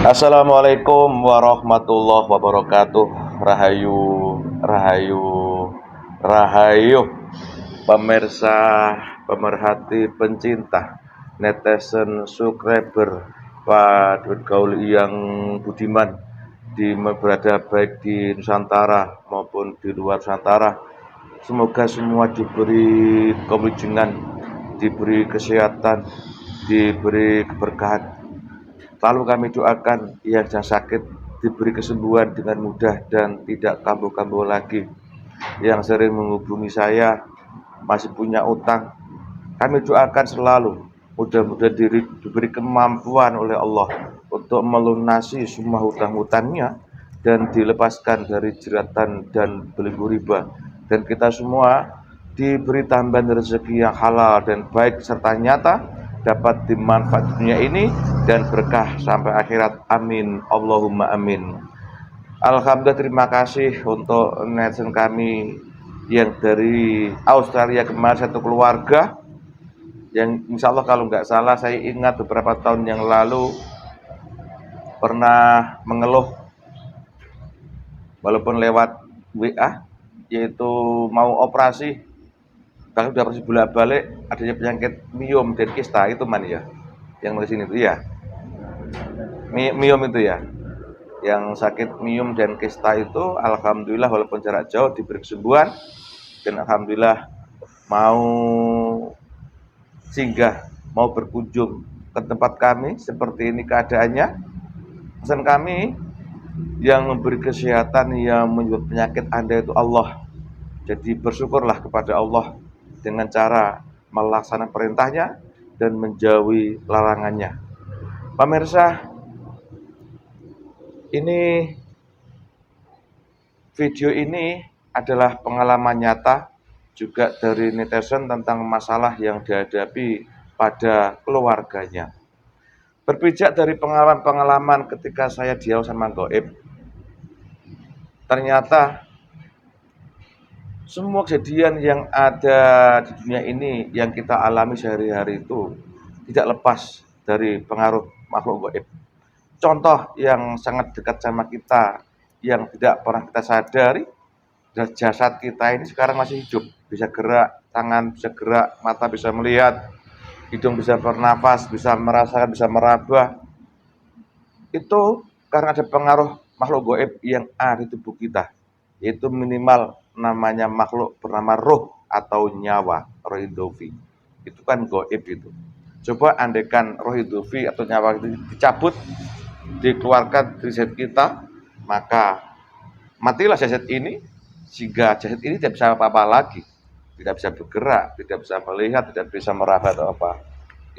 Assalamualaikum warahmatullahi wabarakatuh. Rahayu, rahayu, rahayu. Pemirsa, pemerhati, pencinta, netizen, subscriber, Pak Gaul yang budiman berada baik di Nusantara maupun di luar Nusantara. Semoga semua diberi kewijinan, diberi kesehatan, diberi keberkahan. Lalu kami doakan yang sedang sakit diberi kesembuhan dengan mudah dan tidak kambuh-kambuh lagi. Yang sering menghubungi saya masih punya utang, kami doakan selalu mudah-mudahan diberi kemampuan oleh Allah untuk melunasi semua hutang-hutangnya dan dilepaskan dari jeratan dan belenggu riba. Dan kita semua diberi tambahan rezeki yang halal dan baik serta nyata, dapat dimanfaat dunia ini dan berkah sampai akhirat. Amin Allahumma amin. Alhamdulillah, terima kasih untuk netizen kami yang dari Australia kemarin, satu keluarga yang insya Allah kalau nggak salah saya ingat beberapa tahun yang lalu pernah mengeluh walaupun lewat WA, yaitu mau operasi, bahkan sudah operasi bolak-balik, adanya penyakit myom dan kista itu ya, yang di sini itu ya, myom itu ya, yang sakit myom dan kista itu, alhamdulillah walaupun jarak jauh diberi kesembuhan dan alhamdulillah mau singgah, mau berkunjung ke tempat kami seperti ini keadaannya. Pesan kami, yang memberi kesehatan, yang menyebut penyakit Anda itu Allah. Jadi bersyukurlah kepada Allah dengan cara melaksanakan perintahnya dan menjauhi larangannya. Pemirsa, ini video ini adalah pengalaman nyata juga dari netizen tentang masalah yang dihadapi pada keluarganya. Berpijak dari pengalaman-pengalaman ketika saya di Yayasan Gaib, ternyata semua kejadian yang ada di dunia ini yang kita alami sehari-hari itu tidak lepas dari pengaruh makhluk gaib. Contoh yang sangat dekat sama kita, yang tidak pernah kita sadari, jasad kita ini sekarang masih hidup, bisa gerak, tangan bisa gerak, mata bisa melihat, hidung bisa bernafas, bisa merasakan, bisa meraba. Itu karena ada pengaruh makhluk gaib yang ada di tubuh kita, yaitu minimal namanya makhluk bernama roh atau nyawa, roh idofi. Itu kan gaib itu. Coba andaikan roh idofi atau nyawa itu dicabut, dikeluarkan dari jasad kita, maka matilah jasad ini, sehingga jasad ini tidak bisa apa-apa lagi, tidak bisa bergerak, tidak bisa melihat, tidak bisa meraba atau apa.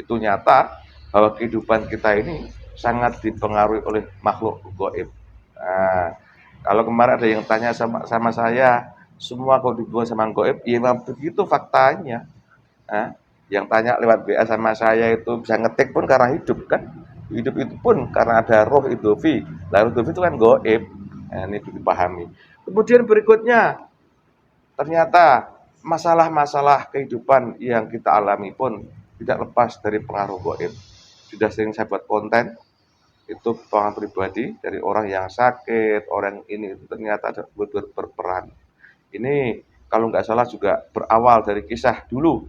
Itu nyata bahwa kehidupan kita ini sangat dipengaruhi oleh makhluk gaib. Nah, kalau kemarin ada yang tanya sama saya, semua kalau dibuat sama gaib, ya memang begitu faktanya. Nah, yang tanya lewat WA sama saya itu bisa ngetik pun karena hidup kan. Hidup itu pun karena ada roh idofi. Lalu idofi itu kan gaib. Nah, ini dipahami. Kemudian berikutnya, ternyata masalah-masalah kehidupan yang kita alami pun tidak lepas dari pengaruh gaib. Sudah sering saya buat konten, itu pengalaman pribadi dari orang yang sakit, orang ini ternyata ada berperan. Ini kalau nggak salah juga berawal dari kisah dulu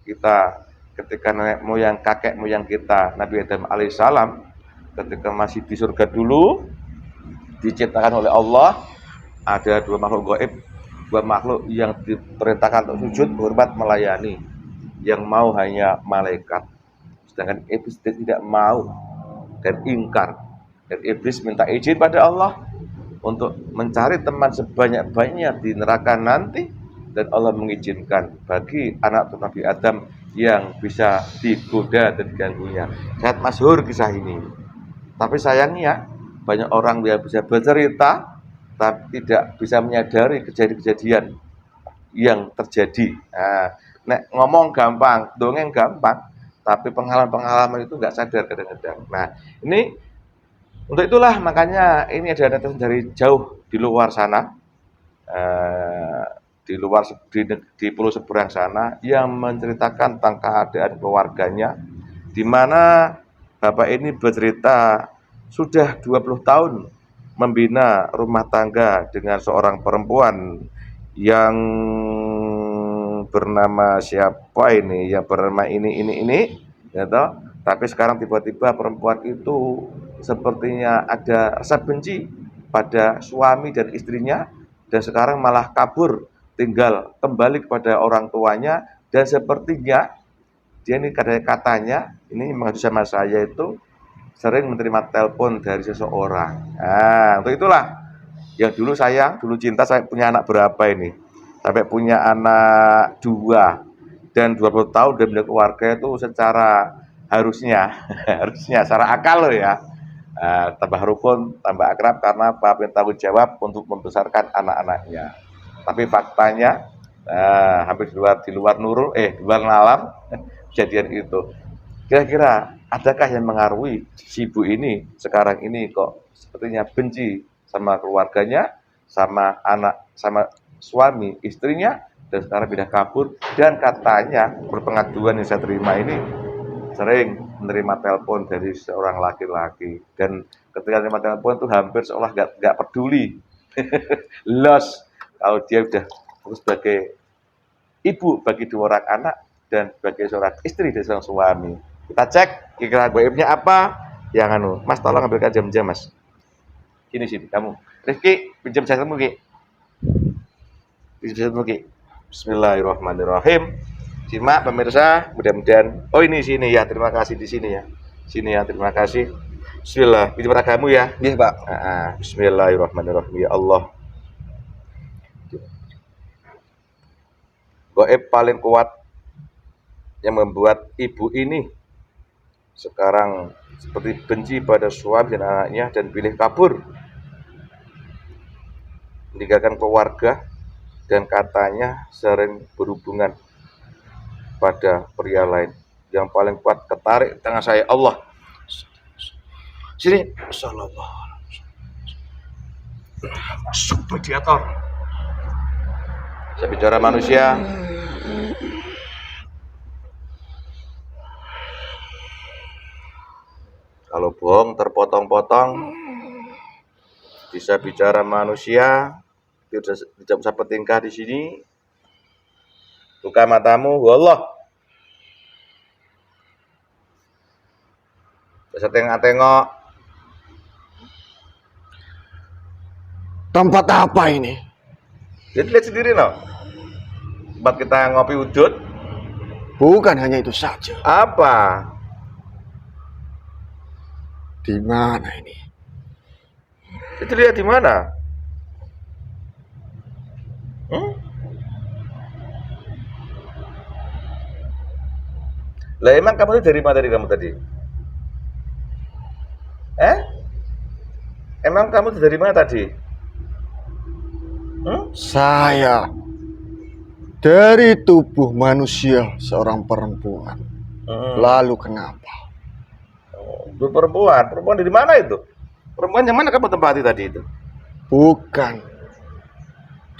kita ketika nenek moyang, kakek moyang kita, Nabi Adam alaihissalam, ketika masih di surga dulu, diciptakan oleh Allah, ada dua makhluk gaib, dua makhluk yang diperintahkan untuk sujud, hormat, melayani. Yang mau hanya malaikat, sedangkan iblis tidak mau dan ingkar. Dan iblis minta izin pada Allah untuk mencari teman sebanyak-banyaknya di neraka nanti, dan Allah mengizinkan bagi anak Nabi Adam yang bisa digoda dan diganggunya. Sangat masyhur kisah ini. Tapi sayangnya banyak orang yang bisa bercerita tapi tidak bisa menyadari kejadian-kejadian yang terjadi. Nah, ngomong gampang, dongeng gampang, tapi pengalaman-pengalaman itu nggak sadar kadang-kadang. Nah, ini untuk itulah makanya ini ada netizen dari jauh di luar sana, di pulau seberang sana, yang menceritakan tentang keadaan keluarganya, di mana bapak ini bercerita sudah 20 tahun membina rumah tangga dengan seorang perempuan yang bernama siapa ini, yang bernama ini, ya toh. Tapi sekarang tiba-tiba perempuan itu sepertinya ada rasa benci pada suami dan istrinya, dan sekarang malah kabur, tinggal kembali kepada orang tuanya, dan sepertinya dia ini katanya ini mengadu sama saya itu sering menerima telepon dari seseorang. Nah, untuk itulah yang dulu sayang, dulu cinta, saya punya anak berapa ini? Sampai punya anak 2 dan 20 tahun dan punya keluarga itu secara harusnya harusnya secara akal loh ya. Tambah rukun, tambah akrab karena apa? Punya tanggung jawab untuk membesarkan anak-anaknya. Tapi faktanya hampir di luar nurul, di luar nalar kejadian itu. Kira-kira adakah yang mengaruhi si ibu ini sekarang ini kok sepertinya benci sama keluarganya, sama anak, sama suami, istrinya, dan sekarang pindah kabur, dan katanya berpengaduan yang saya terima ini sering menerima telepon dari seorang laki-laki, dan ketika menerima telepon itu hampir seolah nggak peduli loss kalau dia udah sebagai ibu bagi 2 orang anak dan sebagai seorang istri dari seorang suami. Kita cek kira-kira goibnya apa. Yang Mas tolong ambilkan jam-jam, Mas. Sini kamu. Rifki, pinjam jasetmu, Ki. Pinjam jasetmu, Ki. Bismillahirrahmanirrahim. Simak pemirsa, mudah-mudahan. Oh, ini sini ya, terima kasih di sini ya. Sini ya, terima kasih. Bismillah, pinjam ragamu ya. Iya, Pak. Bismillahirrahmanirrahim. Ya Allah. Goib paling kuat yang membuat ibu ini sekarang seperti benci pada suami dan anaknya dan pilih kabur, meninggalkan keluarga, dan katanya sering berhubungan pada pria lain. Yang paling kuat ketarik tangan saya, Allah. Sini, sallallahu mediator. Saya bicara manusia. Kalau bohong terpotong-potong, bisa bicara manusia, tidak usah bertingkah di sini. Buka matamu, wallah. Bisa tengok-tengok. Tempat apa ini? Jadi lihat sendiri, no. Tempat kita ngopi udut. Bukan hanya itu saja. Apa? Di mana ini? Itu lihat di mana? Lah emang kamu itu dari mana kamu tadi? Emang kamu dari mana tadi? Saya dari tubuh manusia, seorang perempuan. Lalu kenapa? Itu perempuan dari mana itu? Perempuan yang mana kamu tempati tadi itu? Bukan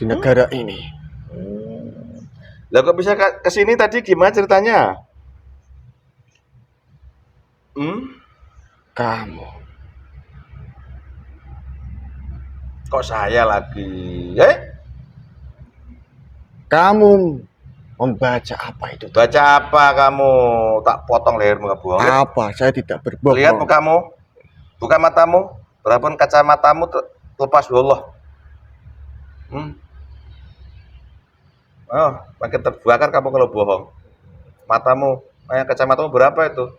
di negara ini. Lah kok bisa ke sini tadi, gimana ceritanya? Kamu. Kok saya lagi? Kamu membaca apa itu? Baca apa kamu? Tak potong lehermu, gak bohong. Apa? Saya tidak berbohong. Lihat mukamu. Buka matamu. Berapun kacamatamu lepas Allah. Oh, makin terbakar kamu kalau bohong. Matamu, kacamatamu berapa itu?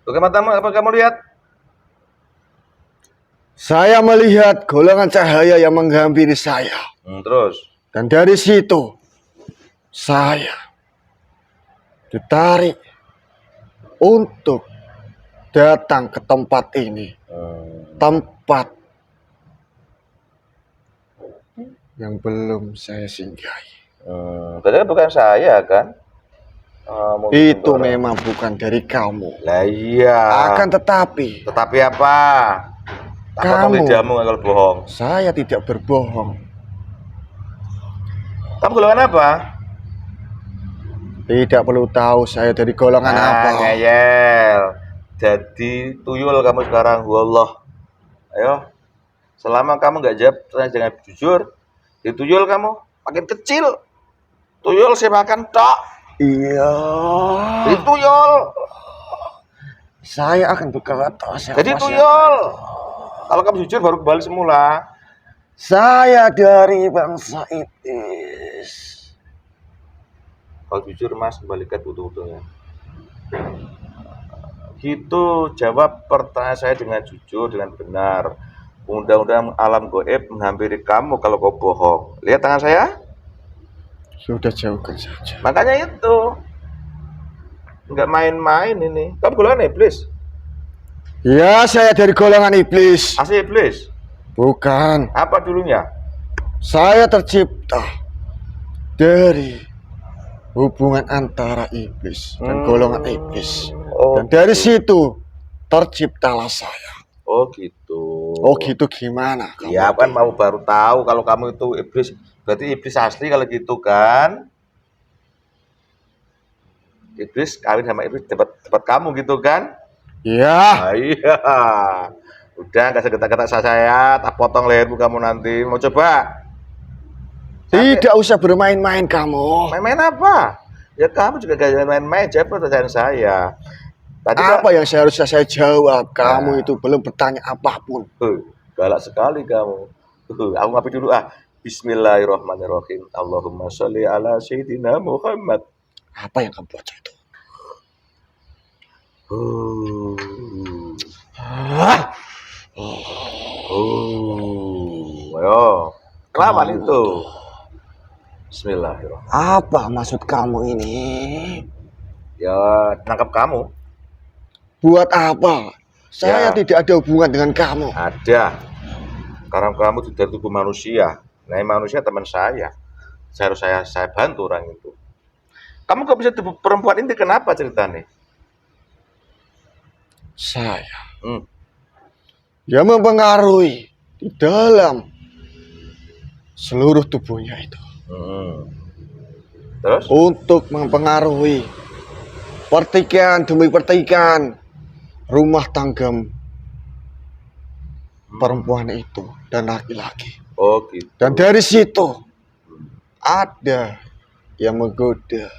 Buka matamu, apa kamu lihat? Saya melihat golongan cahaya yang menghampiri saya. Terus? Dan dari situ saya ditarik untuk datang ke tempat ini. Tempat yang belum saya singgahi. Padahal bukan saya kan? Itu memang bukan dari kamu. Lah iya. Akan tetapi. Tetapi apa? Kamu. Lidahmu kalau bohong. Saya tidak berbohong. Kamu golongan apa? Tidak perlu tahu saya dari golongan apa. Ngeyel. Jadi tuyul kamu sekarang, wallah. Ayo, selama kamu nggak jawab pertanyaan dengan jujur, dituyul kamu makin kecil. Tuyul sih makan tok. Iya. Dituyul. Saya akan berkata Jadi siapa-siapa. tuyul. Kalau kamu jujur baru kembali semula. Saya dari bangsa Iblis. Kalau jujur Mas, kembalikan utuh-utuhnya. Gitu, jawab pertanyaan saya dengan jujur, dengan benar. Undang-undang alam goib menghampiri kamu kalau kau bohong. Lihat tangan saya. Sudah jauhkan saja. Makanya itu. Nggak main-main ini. Kamu golongan iblis. Ya, saya dari golongan iblis. Asli iblis. Bukan. Apa dulunya? Saya tercipta dari hubungan antara iblis dan golongan iblis. Oh, Dan dari situ terciptalah saya. oh gitu. Oh gitu gimana? Iya kan mau baru tahu kalau kamu itu iblis. Berarti iblis asli kalau gitu kan. Iblis kawin sama iblis dapat kamu gitu kan? Ya, Ah, iya. Udah nggak segetak-getak saya, tak potong lehermu kamu nanti. Mau coba? tidak usah bermain-main kamu. Main-main apa? Ya kamu juga gak main-main, jawab pertanyaan saya. Tadi Apa yang seharusnya saya jawab? Kamu Nah. itu belum bertanya apapun. Galak sekali kamu. Aku ngapain dulu ah. Bismillahirrahmanirrahim. Allahumma sholli ala Sayyidina Muhammad. Apa yang kamu baca itu? Hah? Ayo. Kelamaan itu. Bismillahirrahmanirrahim. Apa maksud kamu ini? Ya, nangkap kamu. Buat apa? Saya Ya. tidak ada hubungan dengan kamu. Ada. Karena kamu tidak tubuh manusia. Nah, manusia teman saya. Saya bantu orang itu. Kamu kok bisa tubuh perempuan ini kenapa ceritanya? Saya Hmm. yang mempengaruhi di dalam seluruh tubuhnya itu. Terus? Untuk mempengaruhi pertikaian demi pertikaian rumah tangga perempuan itu dan laki-laki. Oh gitu. Dan dari situ ada yang menggoda.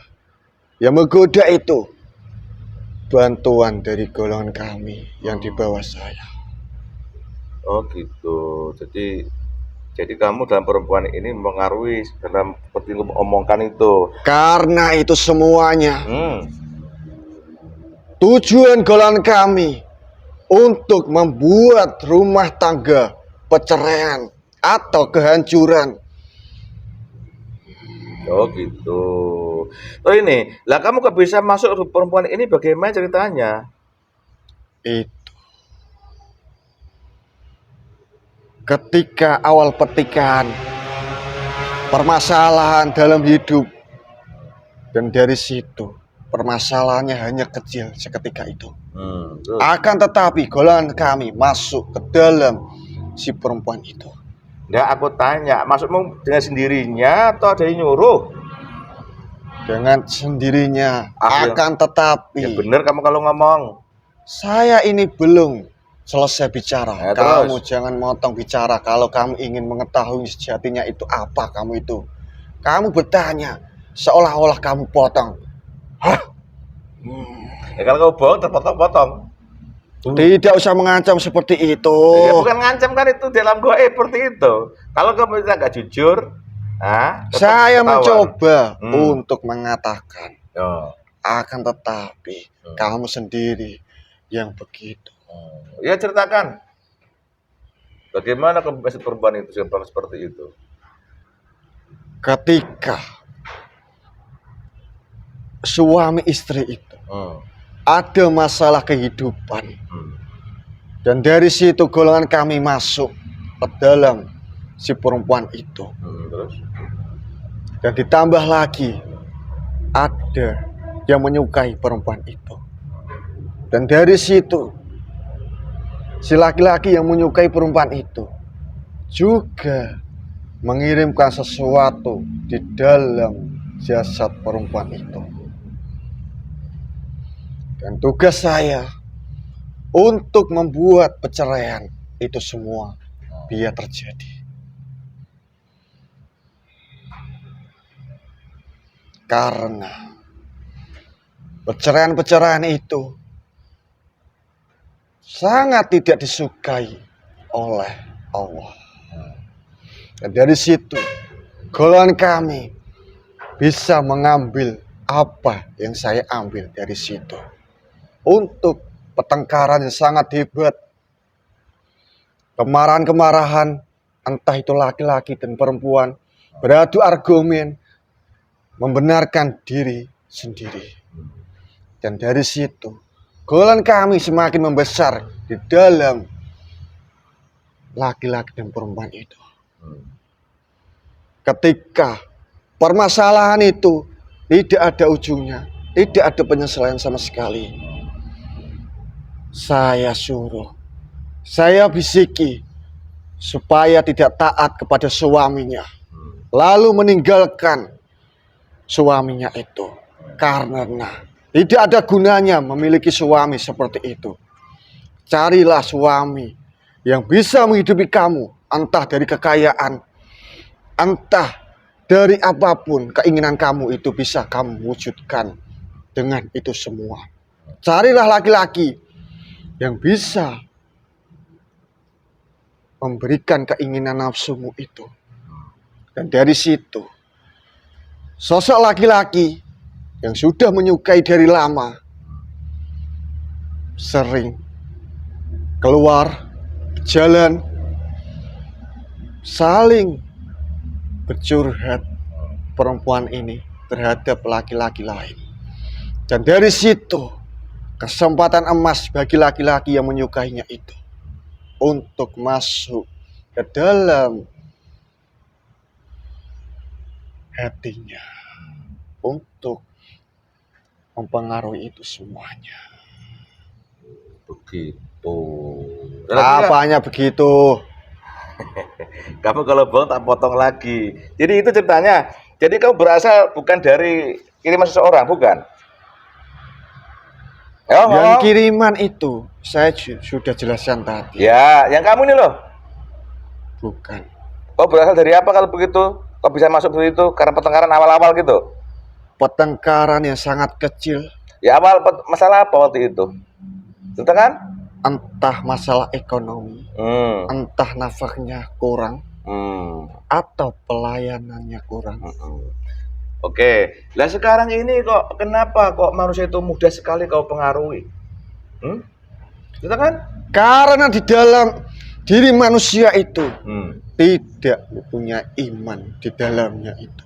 Yang menggoda itu bantuan dari golongan kami yang di bawah saya. Oh gitu. Jadi kamu dalam perempuan ini mempengaruhi dalam seperti lu omongkan itu. Karena itu semuanya Hmm. tujuan golongan kami untuk membuat rumah tangga perceraian atau kehancuran. Oh gitu. Oh ini, lah kamu kok bisa masuk ke perempuan ini bagaimana ceritanya? Itu ketika awal pertikaian, permasalahan dalam hidup, dan dari situ permasalahannya hanya kecil seketika itu. Terus. Akan tetapi golongan kami masuk ke dalam si perempuan itu. Nggak, aku tanya, masukmu dengan sendirinya atau ada yang nyuruh? Dengan sendirinya. Ah, Akan tetapi Ya bener kamu kalau ngomong. saya ini belum selesai bicara. Ya, Kamu terus? jangan motong bicara. Kalau kamu ingin mengetahui sejatinya itu apa kamu itu. Kamu bertanya seolah-olah kamu potong. Hah? Ya kalau kamu bohong terpotong-potong. Tidak usah mengancam seperti itu. Ya bukan ngancam kan itu dalam goib seperti itu. Kalau kamu nggak jujur, tetap Saya ketahuan. mencoba Hmm. untuk mengatakan. Oh. Akan tetapi kamu sendiri yang begitu. Ya ceritakan. Bagaimana kamu bisa perempuan itu seperti itu? Ketika suami istri itu ada masalah kehidupan, dan dari situ golongan kami masuk ke dalam si perempuan itu. Terus? Dan ditambah lagi ada yang menyukai perempuan itu. Dan dari situ si laki-laki yang menyukai perempuan itu juga mengirimkan sesuatu di dalam jasad perempuan itu. Dan tugas saya untuk membuat perceraian itu semua biar terjadi. Karena perceraian-perceraian itu sangat tidak disukai oleh Allah. Dan dari situ golongan kami bisa mengambil apa yang saya ambil dari situ. Untuk pertengkaran yang sangat hebat, kemarahan-kemarahan, entah itu laki-laki dan perempuan, beradu argumen, membenarkan diri sendiri. Dan dari situ golongan kami semakin membesar di dalam laki-laki dan perempuan itu. Ketika permasalahan itu tidak ada ujungnya, tidak ada penyelesaian sama sekali, saya suruh, saya bisiki supaya tidak taat kepada suaminya, lalu meninggalkan suaminya itu. Karena tidak ada gunanya memiliki suami seperti itu. Carilah suami yang bisa menghidupi kamu, entah dari kekayaan, entah dari apapun keinginan kamu itu bisa kamu wujudkan dengan itu semua. Carilah laki-laki yang bisa memberikan keinginan nafsumu itu. Dan dari situ, sosok laki-laki yang sudah menyukai dari lama sering keluar jalan, saling bercurhat perempuan ini terhadap laki-laki lain. Dan dari situ kesempatan emas bagi laki-laki yang menyukainya itu untuk masuk ke dalam hatinya, untuk mempengaruhi itu semuanya. Begitu. Apanya begitu? Kamu kalau bohong tak potong lagi. Jadi itu ceritanya. Jadi kamu berasal bukan dari kiriman seseorang, bukan? Ya, Yang kiriman itu saya sudah jelaskan tadi. Ya, yang kamu ini loh. Bukan. Kau berasal dari apa kalau begitu? Kau bisa masuk begitu karena pertengkaran awal-awal gitu? Pertengkaran yang sangat kecil. Ya awal masalah apa waktu itu? Cerita kan? Entah masalah ekonomi, entah nafkahnya kurang, atau pelayanannya kurang. Oke, lah sekarang ini kok kenapa kok manusia itu mudah sekali kau pengaruhi? Cerita kan? Karena di dalam diri manusia itu tidak punya iman di dalamnya itu.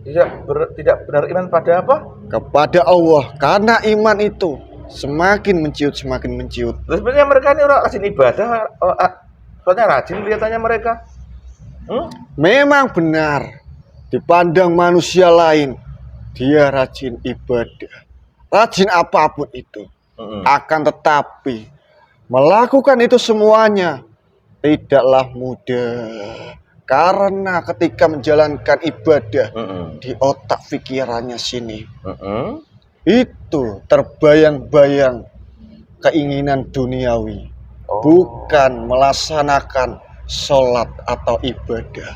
Tidak benar iman pada apa? Kepada Allah. Karena iman itu semakin menciut. Terus sebenarnya mereka ini orang rajin ibadah, soalnya rajin kelihatannya mereka. Memang benar, dipandang manusia lain dia rajin ibadah, rajin apapun itu. Akan tetapi melakukan itu semuanya tidaklah mudah. Karena ketika menjalankan ibadah di otak pikirannya sini, itu terbayang-bayang keinginan duniawi, bukan melaksanakan sholat atau ibadah.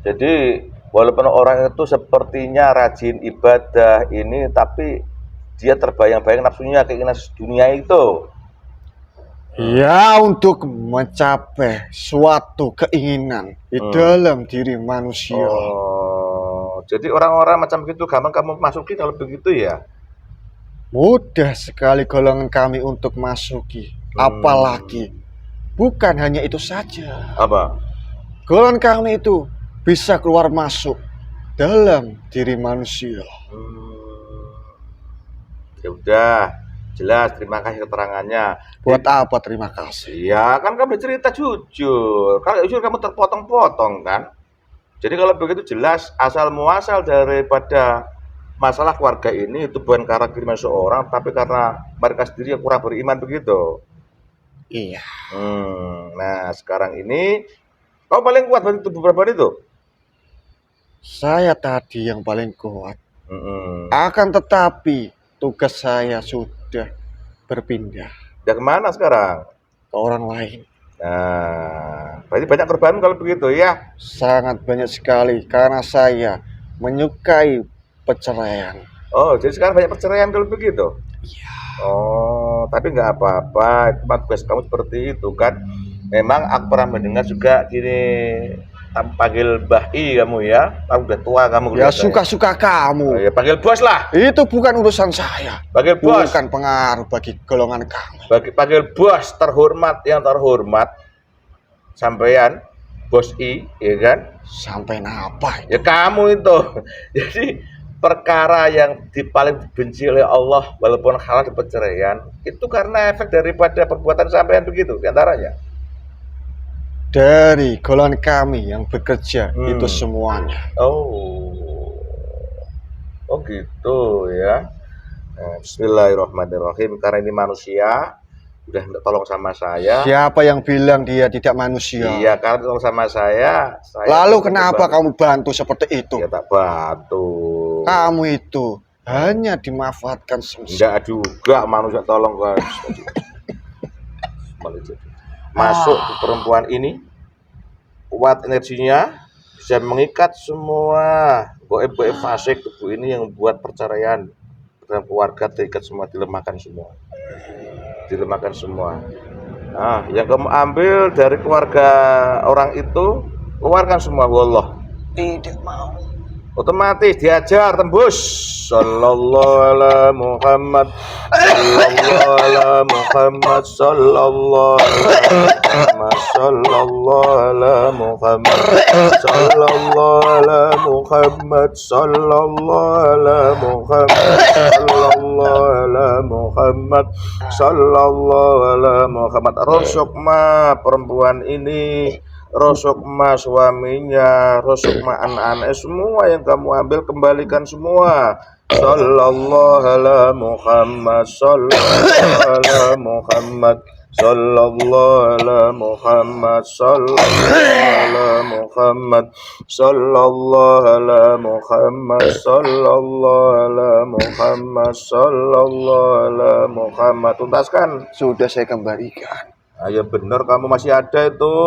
Jadi walaupun orang itu sepertinya rajin ibadah ini, tapi dia terbayang-bayang nafsunya keinginan dunia itu. Ya, untuk mencapai suatu keinginan di dalam diri manusia. Jadi orang-orang macam begitu gampang kamu masuki kalau begitu ya? Mudah sekali golongan kami untuk masuki. Apalagi bukan hanya itu saja. Apa? Golongan kami itu bisa keluar masuk dalam diri manusia. Ya udah, jelas. Terima kasih keterangannya. Buat apa terima kasih? Ya kan kamu cerita jujur. Kalau jujur kamu terpotong-potong kan. Jadi kalau begitu jelas asal muasal daripada masalah keluarga ini itu bukan karena kiriman seorang, tapi karena mereka sendiri yang kurang beriman begitu. Iya. Nah sekarang ini kau paling kuat dari tubuh perempuan itu? Saya tadi yang paling kuat. Akan tetapi tugas saya sudah berpindah. Udah kemana sekarang? ke orang lain. Nah, berarti banyak korban kalau begitu ya? Sangat banyak sekali karena saya menyukai perceraian. Oh, jadi sekarang banyak perceraian kalau begitu? Iya. Oh, tapi nggak apa-apa. Itu kan tugas kamu seperti itu kan. Memang aku pernah mendengar juga gini, panggil Mbah I kamu ya. Kamu udah tua kamu Ya kelihatannya. suka-suka Oh, kamu. ya panggil bos lah. Itu bukan urusan saya. Panggil bos. Bukan pengaruh bagi golongan kami. Panggil bos terhormat yang terhormat. Sampean bos I, ya kan? Sampai apa? Ya kamu itu. Jadi perkara yang paling dibenci oleh Allah walaupun halal di perceraian itu karena efek daripada perbuatan sampean begitu diantaranya. Dari golongan kami yang bekerja itu semuanya. Oh, oh gitu ya. Nah, bismillahirrahmanirrahim. Karena ini manusia udah minta tolong sama saya. Siapa yang bilang dia tidak manusia? Iya, karena tolong sama saya Lalu kenapa kamu bantu seperti itu? Ya tak bantu. Kamu itu hanya dimanfaatkan semesta. Enggak juga manusia tolong guys. Masuk ke perempuan ini, kuat energinya, bisa mengikat semua goib-goib fasik tubuh ini yang membuat perceraian dalam keluarga terikat semua, dilemahkan semua. Dilemahkan semua. Nah, yang kamu ambil dari keluarga orang itu, keluarkan semua. Wallah. Tidak mau. Otomatis diajar tembus. Sallallahu ala Muhammad. Sallallahu ala Muhammad. Sallallahu ala Muhammad. Sallallahu ala Muhammad. Sallallahu ala Muhammad. Sallallahu ala Muhammad. Sallallahu ala Muhammad. Rusuk ma perempuan ini, rusuk ma suaminya, rusuk ma anak-anak, semua yang kamu ambil kembalikan semua. Sallallahu ala Muhammad. Sallallahu ala Muhammad. Sallallahu ala Muhammad. Sallallahu ala Muhammad. Sallallahu ala Muhammad. Sallallahu ala Muhammad. Sallallahu ala Muhammad. Tuntaskan. Sudah saya kembalikan. Ayo bener kamu masih ada itu.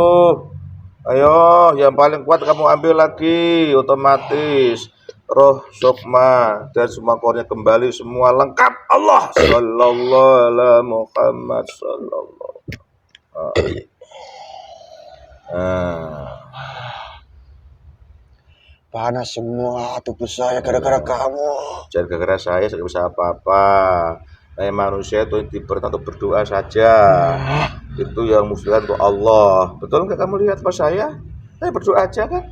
Ayo yang paling kuat kamu ambil lagi. Otomatis roh sukma dan semua kornya kembali semua lengkap. Allah sallallahu ala Muhammad sallallahu. Panas semua tubuh saya gara-gara kamu. Jangan gara-gara saya tidak bisa apa-apa. Manusia itu diperintah untuk berdoa saja. Itu yang muslihat untuk Allah. Betul nggak kamu lihat pas saya? Saya berdoa aja kan?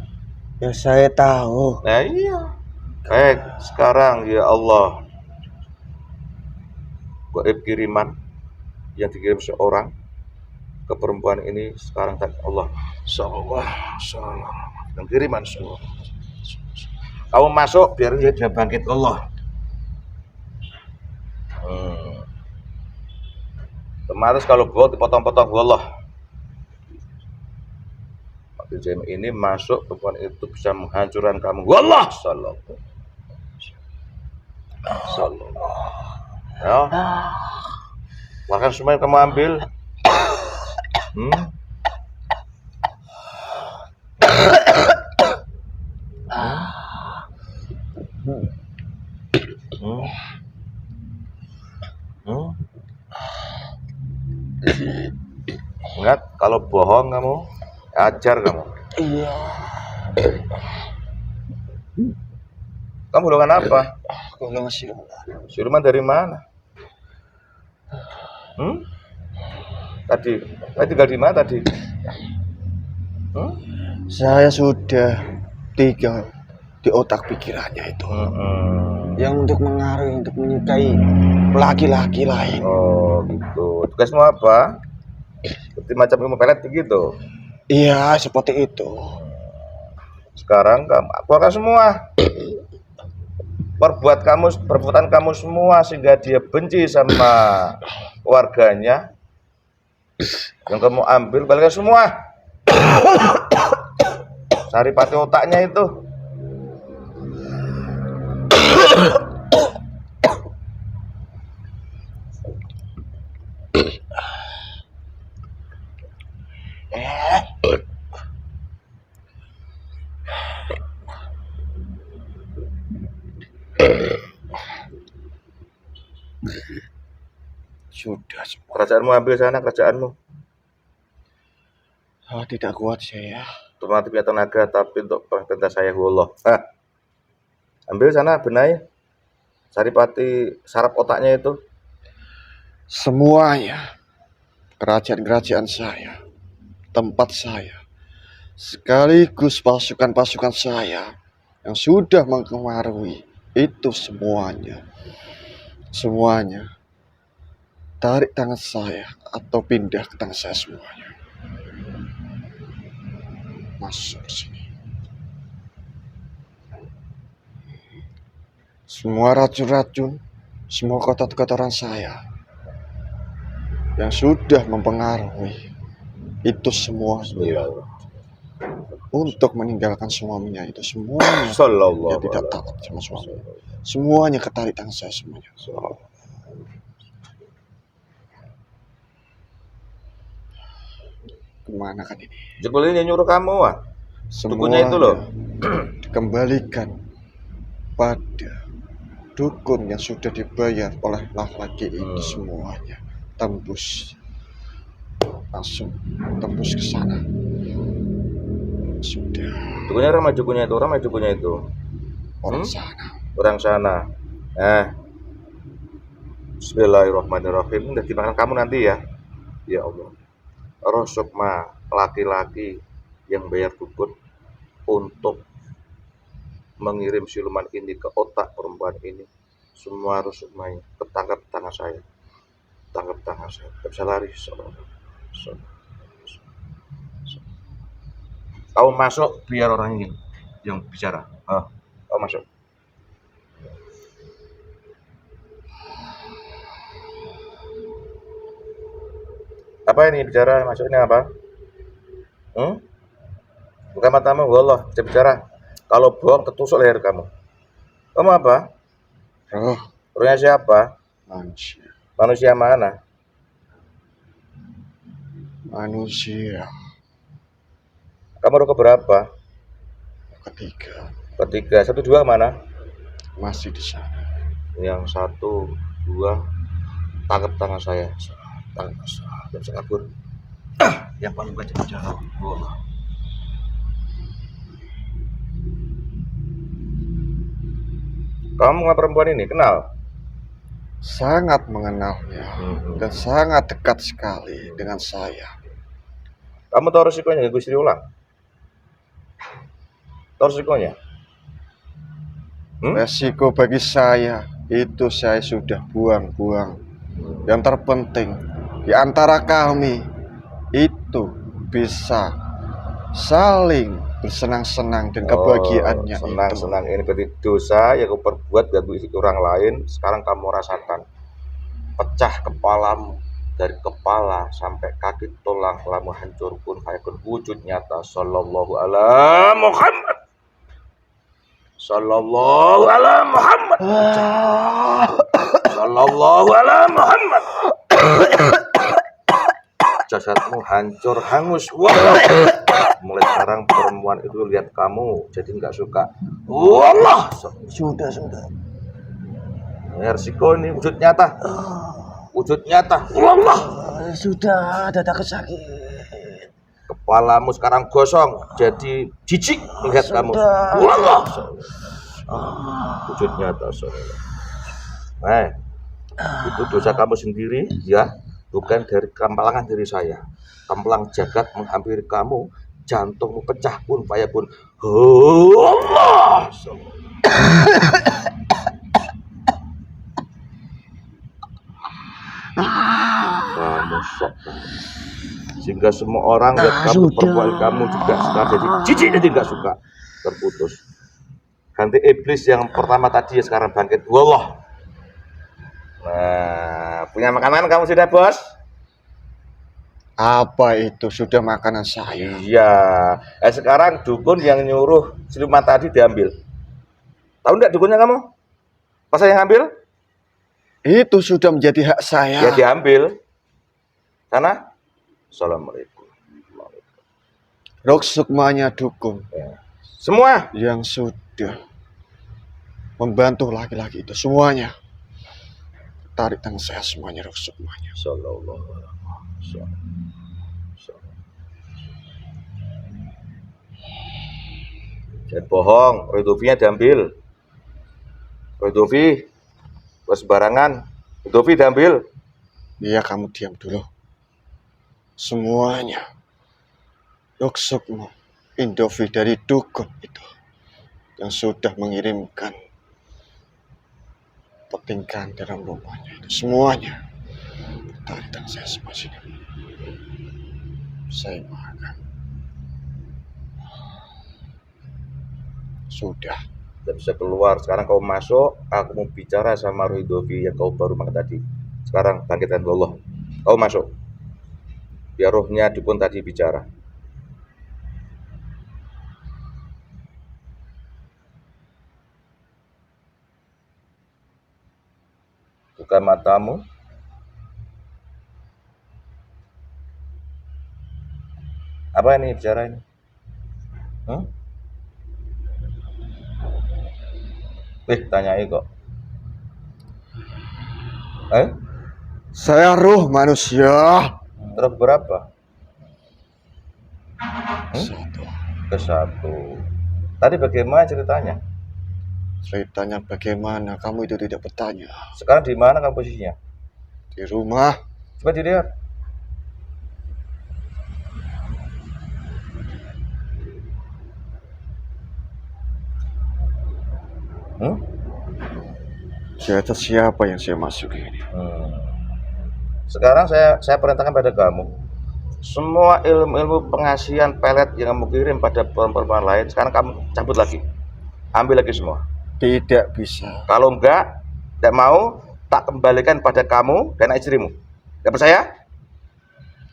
Ya saya tahu. Nah iya. Baik, sekarang ya Allah, gaib kiriman yang dikirim seorang ke perempuan ini sekarang tak Allah. Sallallahu dan kiriman semua. Kamu masuk biar dia bangkit Allah. Kemarin kalau gua dipotong-potong Allah. Jam ini masuk perempuan itu bisa menghancurkan kamu. Wallah sallallahu. Ya. Bahkan semua yang kamu ambil. Ingat, kalau bohong kamu, ajar kamu. Iya. Kamu golongan apa? Golongan siluman. Siluman dari mana? Tadi tinggal di mana tadi? Saya sudah tinggal di otak pikirannya itu. Yang untuk mengaruhi, untuk menyukai laki-laki lain. Oh gitu. Tugasmu apa? Seperti macam ilmu pelet begitu? Iya, seperti itu. Sekarang kamu keluarkan semua perbuatan kamu semua sehingga dia benci sama keluarganya. Yang kamu ambil balikan semua. Cari pati otaknya itu. Sudah semua. Kerajaanmu ambil sana, kerajaanmu. Tidak kuat saya. Otomatis punya tenaga, tapi untuk perintah saya Allah. Ambil sana, benahi. Saripati, sarap otaknya itu. Semuanya. Kerajaan-kerajaan saya. Tempat saya. Sekaligus pasukan-pasukan saya. Yang sudah mempengaruhi. Itu semuanya. Semuanya. Tarik tangan saya atau pindah ke tangan saya semuanya. Masuk sini. Semua racun-racun, semua kotoran saya yang sudah mempengaruhi itu semua untuk meninggalkan suaminya itu semuanya. Sallallahu Dia tidak taat sama suami. Semuanya ketarik tangan saya semuanya. Kemana kan ini? Jebul ini nyuruh kamu, dukunnya itu loh. Dikembalikan pada dukun yang sudah dibayar oleh laki-laki itu semuanya. Tembus. Langsung tembus ke sana. Sudah. Dukunnya ramai dukunnya itu. Orang sana. Orang sana. Bismillahirrahmanirrahim. Udah dimakan kamu nanti ya. Ya Allah. Rosokma laki-laki yang bayar dukun untuk mengirim siluman ini ke otak perempuan ini. Semua rosokmanya ketangkap tangan saya. Tangkap tangan saya. Tidak bisa lari. Kau masuk biar orang ini yang bicara. Kau masuk. Apa ini bicara? Masuk ini apa? Buka matamu, wallah, bisa bicara. Kalau bohong tertusuk leher kamu. Kamu apa? Rohnya siapa? Manusia. Manusia mana? Manusia. Kamu roh keberapa? Ketiga. 1, 2 mana? Masih di sana. Yang 1, 2. Tangkap tangan saya. Tangkap saya. Tidak bisa kabur. Yang paling banyak bicara. Wallah. Kamu mengenal perempuan ini? Kenal? Sangat mengenalnya dan sangat dekat sekali dengan saya. Kamu tahu resikonya ganggu istri ulang? Tahu resikonya? Resiko bagi saya itu saya sudah buang-buang. Yang terpenting di antara kami itu bisa saling bersenang-senang dan kebahagiaannya. Senang-senang ini berarti dosa yang kau perbuat ganggu istri orang lain. Sekarang kamu rasakan. Pecah kepalamu dari kepala sampai kaki, tulang lamu hancur pun fayakun, wujud nyata. Sallallahu ala Muhammad. Sallallahu ala Muhammad. Sallallahu ala Muhammad. Jasadmu hancur hangus. Wah. Mulai sekarang perempuan itu lihat kamu jadi nggak suka. Wallah. Sudah. Resiko ini wujud nyata. Wujud nyata. Wallah. Sudah dada sakit. Kepalamu sekarang gosong jadi jijik melihat kamu. Wallah. Wujud nyata. Itu dosa kamu sendiri ya. Bukan dari kemalangan dari saya. Kemalang jagat menghampiri kamu, jantungmu pecah pun fayakun. Allah. Kamu sok. Sehingga semua orang lihat kamu, perempuan kamu juga sekarang jadi jijik, jadi nggak suka. Terputus. Ganti iblis yang pertama tadi ya sekarang bangkit. Wallah. Nah, punya makanan kamu sudah, bos? Apa itu? Sudah makanan saya. Iya. Sekarang dukun yang nyuruh siluman tadi diambil. Tahu enggak dukunnya kamu? Pas saya ngambil? Itu sudah menjadi hak saya. Ya diambil. Sana. Assalamualaikum. Rok sukmanya dukun Ya. Semua. yang sudah membantu laki-laki itu semuanya. Tarik tangan saya semuanya, rok sukmanya. Sallallahu alaihi wasallam. Jangan bohong, Rodovinya diambil. Rodovi, sembarangan. Rodovi diambil. Iya, kamu diam dulu. Semuanya. Rok sukma Indovi dari dukun itu yang sudah mengirimkan petingkan dalam rumahnya itu semuanya. Tarik tangan saya semua sini. Saya makan. Sudah. Tidak bisa keluar. Sekarang kau masuk. Aku mau bicara sama Rodovi yang kau baru makan tadi. Sekarang bangkitkan Allah. Kau masuk. Biar rohnya dukun tadi bicara. Buka matamu. Apa ini bicara ini? Tanyai kok. Saya roh manusia. Terus berapa? Satu. Ke-1. Tadi bagaimana ceritanya? Ceritanya bagaimana? Kamu itu tidak bertanya. Sekarang di mana kamu posisinya? Di rumah. Coba dilihat. Siapa siapa yang saya masuki ini? Sekarang saya perintahkan pada kamu. Semua ilmu-ilmu pengasihan pelet yang kamu kirim pada perempuan lain, sekarang kamu cabut lagi. Ambil lagi semua. Tidak bisa. Kalau enggak, tidak mau, tak kembalikan pada kamu dan istrimu. Tidak percaya?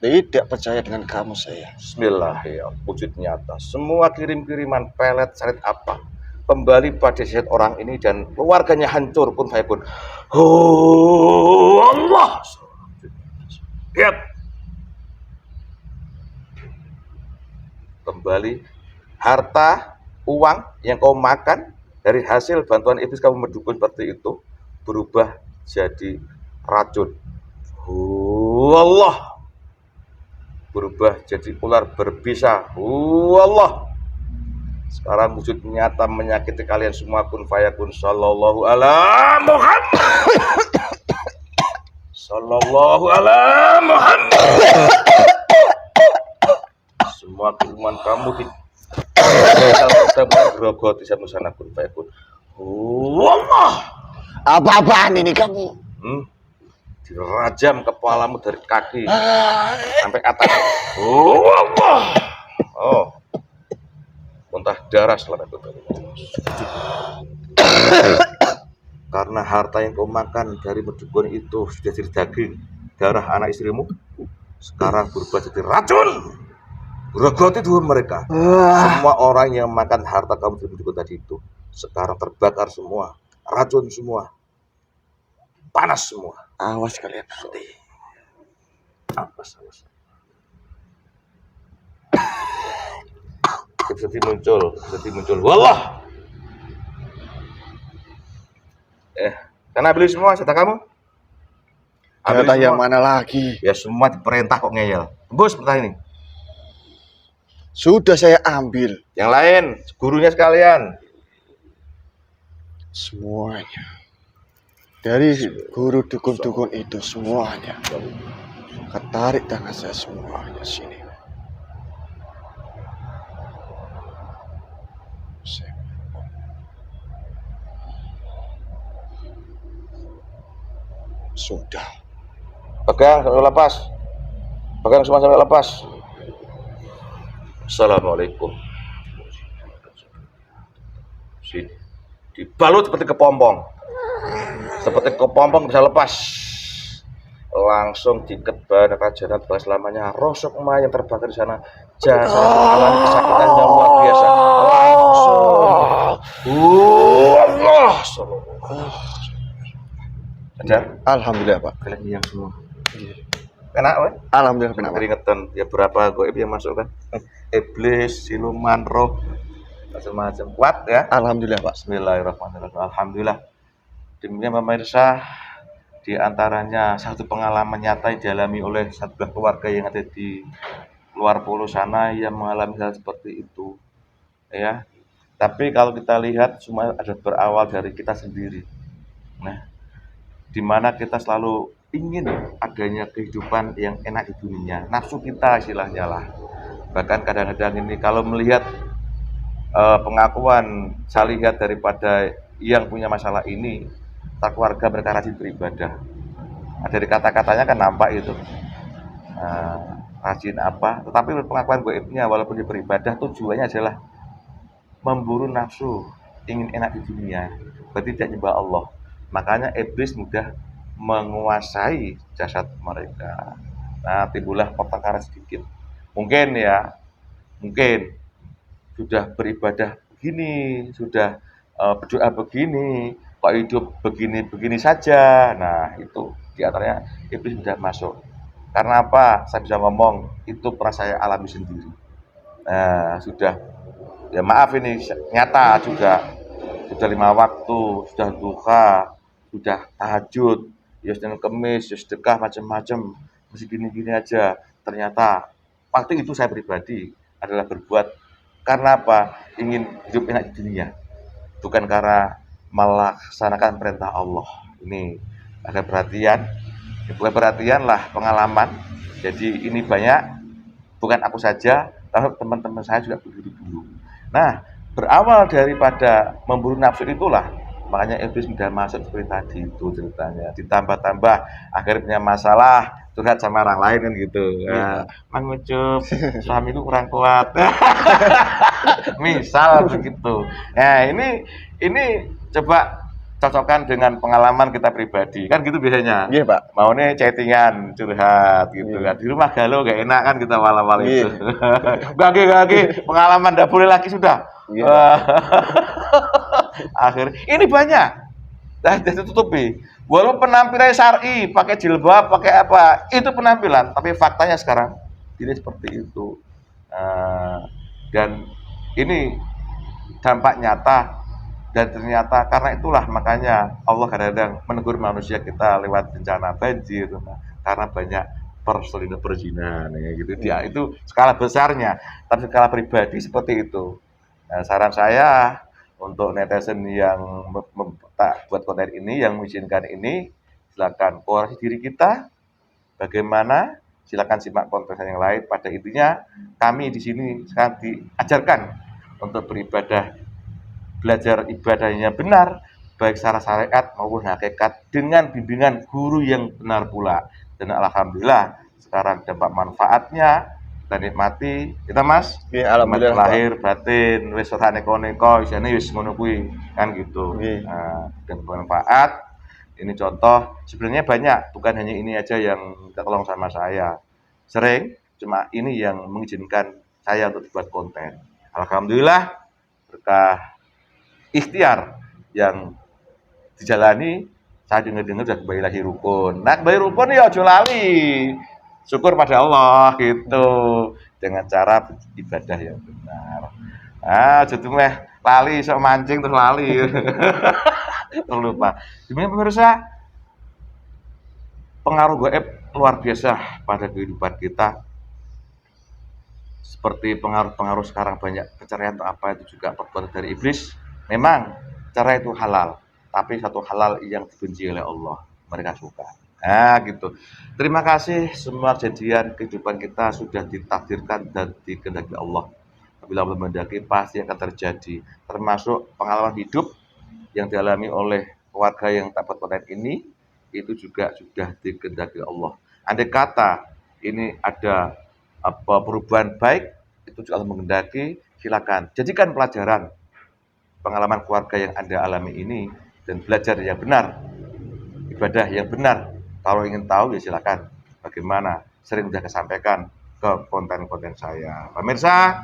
Tidak percaya dengan kamu saya. Bismillahirrahmanirrahim. Wujud nyata. Semua kirim-kiriman pelet, sarit apa, kembali pada jasad orang ini dan keluarganya hancur pun saya pun. Oh Allah. Lihat. Kembali harta, uang yang kau makan dari hasil bantuan iblis kamu mendukung seperti itu berubah jadi racun. Allah. Berubah jadi ular berbisa. Allah. Sekarang wujud nyata menyakiti kalian semua kun fayakun. Sallallahu ala Muhammad. Sallallahu ala Muhammad. Semua kiriman kamu di grogoti sama sana kun fayakun. Allah. Apa-apaan ini kamu? Dirajam kepalamu dari kaki sampai atas. Allah. Oh. Muntah darah selama itu. Karena harta yang kau makan dari mendukun itu sudah jadi daging darah anak istrimu, sekarang berubah jadi racun. Grogoti dulu mereka. Semua orang yang makan harta kamu dari mendukun tadi itu sekarang terbakar semua, racun semua, panas semua. Awas kalian nanti. Awas. Seperti muncul. Wallah. Karena beli semua serta kamu. Ternyata yang mana lagi? Ya semua diperintah kok ngeyel. Bos seperti ini. Sudah saya ambil. Yang lain, gurunya sekalian. Semuanya. Dari guru dukun-dukun itu semuanya. Ketarik tangan saya semuanya sini. Sudah. Pegang sampai lepas. Pegang semua sampai lepas. Assalamualaikum. Sini. Dibalut seperti kepompong. Seperti kepompong bisa lepas. Langsung diikat bahan kerajaan bahas selamanya. Rosok emak yang terbakar di sana. Jasa mengalami kesakitan yang luar biasa. Langsung. Allah. Sadar? Alhamdulillah Pak. Kalian yang semua. Enak weh. Alhamdulillah penak, Pak. Keringetan ya berapa goib yang masuk kan? Iblis, siluman, roh, macam-macam. Kuat ya. Alhamdulillah, Pak. Bismillahirrahmanirrahim. Alhamdulillah. Demikian pemirsa, di antaranya satu pengalaman nyata yang dialami oleh satu keluarga yang ada di luar pulau sana yang mengalami hal seperti itu, ya. Tapi kalau kita lihat semua ada berawal dari kita sendiri. Nah, di mana kita selalu ingin adanya kehidupan yang enak di dunia, nafsu kita istilahnya lah. Bahkan kadang-kadang ini kalau melihat pengakuan saya lihat daripada yang punya masalah ini, tak keluarga mereka rajin beribadah. Dari kata-katanya kan nampak itu rajin apa, tetapi pengakuan goibnya walaupun dia beribadah tujuannya adalah memburu nafsu, ingin enak di dunia, berarti tidak nyembah Allah. Makanya iblis mudah menguasai jasad mereka. Nah, timbullah pertengkaran sedikit. Mungkin ya, mungkin sudah beribadah begini, sudah berdoa begini, kok hidup begini-begini saja. Nah, itu diantaranya iblis sudah masuk. Karena apa? Saya bisa ngomong, itu pernah saya alami sendiri. Nah, sudah, ya maaf ini nyata juga. Sudah 5 waktu, sudah duha, sudah tahajud, ya Senin Kemis, ya sedekah macam-macam, masih gini-gini aja. Ternyata waktu itu saya pribadi adalah berbuat karena apa? Ingin hidup enak di dunia, bukan karena melaksanakan perintah Allah. Ini ada perhatian, ya bukan perhatian lah, pengalaman. Jadi ini banyak, bukan aku saja, tapi teman-teman saya juga begitu dulu. Nah, berawal daripada memburu nafsu itulah, makanya iblis sudah masuk seperti tadi itu ceritanya. Ditambah-tambah, akhirnya punya masalah, curhat sama orang lain kan gitu. Nah, Mang Ucup, suamiku kurang kuat. Misal begitu. Nah, ini coba cocokkan dengan pengalaman kita pribadi. Kan gitu biasanya. Iya, Pak. Maunya chattingan, curhat gitu kan. Di rumah galau gak enak kan kita awal-awal itu. Gak, pengalaman gak boleh lagi sudah. Akhir ini banyak. Nah, ditutupi. Walaupun penampilannya syar'i, pakai jilbab, pakai apa, itu penampilan, tapi faktanya sekarang ini seperti itu. Dan ini dampak nyata, dan ternyata karena itulah makanya Allah kadang-kadang menegur manusia kita lewat bencana banjir karena banyak perzinahan ya gitu. Dia itu skala besarnya, tapi skala pribadi seperti itu. Nah, saran saya untuk netizen yang buat konten ini, yang mengizinkan ini, silakan koreksi diri kita. Bagaimana? Silakan simak konten yang lain. Pada intinya, kami di sini sekarang diajarkan untuk beribadah, belajar ibadahnya benar, baik secara syariat maupun hakikat, dengan bimbingan guru yang benar pula. Dan alhamdulillah, sekarang dampak manfaatnya kita nikmati, kita Mas. Iya, alhamdulillah, Lahir batin wis ora neko-neko, isine wis ngono kuwi, kan gitu. Iya. Nah, dan bermanfaat. Ini contoh, sebenarnya banyak, bukan hanya ini aja yang minta tolong sama saya. Sering, cuma ini yang mengizinkan saya untuk buat konten. Alhamdulillah, berkah ikhtiar yang dijalani, saya dengar-dengar sudah kembali lagi rukun. Nah, kembali rukun ya ojo lali. Syukur pada Allah gitu, dengan cara ibadah yang benar. Jadi lali sok mancing terus lali. Terlupa. Gimana pemirsa? Pengaruh gaib luar biasa pada kehidupan kita. Seperti pengaruh-pengaruh sekarang banyak perceraian atau apa itu juga perbuatan dari iblis. Memang cerai itu halal, tapi satu halal yang dibenci oleh Allah. Mereka suka. Nah, gitu. Terima kasih, semua kejadian kehidupan kita sudah ditakdirkan dan dikehendaki Allah. Apabila Allah menghendaki pasti akan terjadi. Termasuk pengalaman hidup yang dialami oleh keluarga yang tak berkonten ini, itu juga sudah dikehendaki Allah. Andai kata ini ada perubahan baik, itu juga Allah menghendaki, silakan jadikan pelajaran pengalaman keluarga yang Anda alami ini dan belajar yang benar, ibadah yang benar. Kalau ingin tahu ya silakan. Bagaimana? Sering sudah kesampaikan ke konten-konten saya. Pemirsa,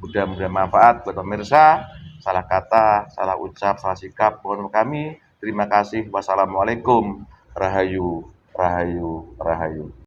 mudah-mudahan manfaat buat pemirsa. Salah kata, salah ucap, salah sikap, mohon kami. Terima kasih. Wassalamualaikum. Rahayu, rahayu, rahayu.